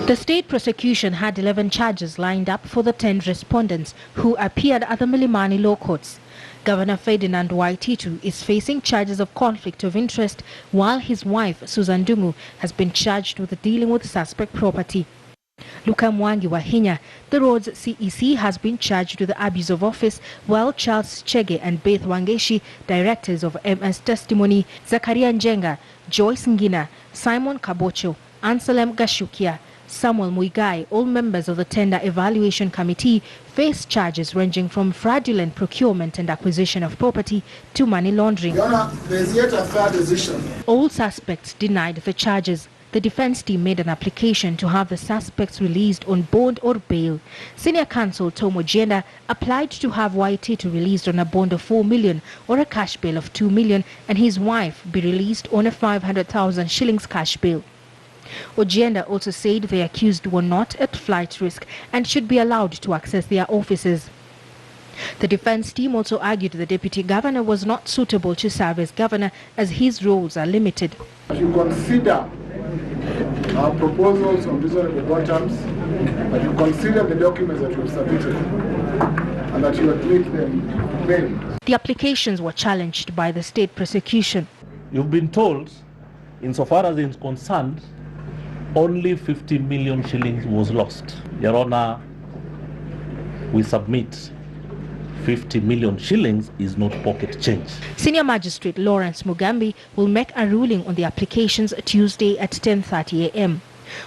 The state prosecution had 11 charges lined up for the 10 respondents who appeared at the Milimani Law Courts. Governor Ferdinand Waititu is facing charges of conflict of interest, while his wife, Susan Dungu, has been charged with dealing with suspect property. Luka Mwangi Wahinya, the road's CEC, has been charged with abuse of office, while Charles Chege and Beth Wangeshi, directors of MS Testimony, Zakaria Njenga, Joyce Ngina, Simon Kabocho, Anselm Gashukia, Samuel Muigai, all members of the Tender Evaluation Committee, face charges ranging from fraudulent procurement and acquisition of property to money laundering. Your Honor, there is yet a fair decision. All suspects denied the charges. The defense team made an application to have the suspects released on bond or bail. Senior counsel Tomo Jenda applied to have Waititu released on a bond of 4 million or a cash bail of 2 million, and his wife be released on a 500,000 shillings cash bail. Ojienda also said the accused were not at flight risk and should be allowed to access their offices. The defense team also argued the deputy governor was not suitable to serve as governor as his roles are limited. As you consider our proposals on reasonable terms, that you consider the documents that you have submitted, and that you admit them bail. The applications were challenged by the state prosecution. You've been told, insofar as it's concerned, only 50 million shillings was lost. Your Honor, we submit 50 million shillings is not pocket change. Senior Magistrate Lawrence Mugambi will make a ruling on the applications Tuesday at 10:30 a.m.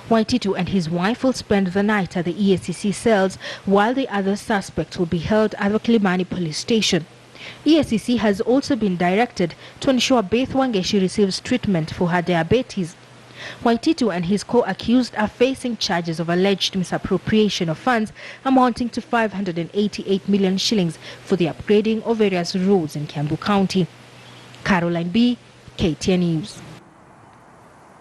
Waititu and his wife will spend the night at the EACC cells, while the other suspects will be held at the Kilimani police station. EACC has also been directed to ensure Beth Wangeshi receives treatment for her diabetes. Waititu and his co-accused are facing charges of alleged misappropriation of funds amounting to 588 million shillings for the upgrading of various roads in Kiambu County. Caroline B, KTN News.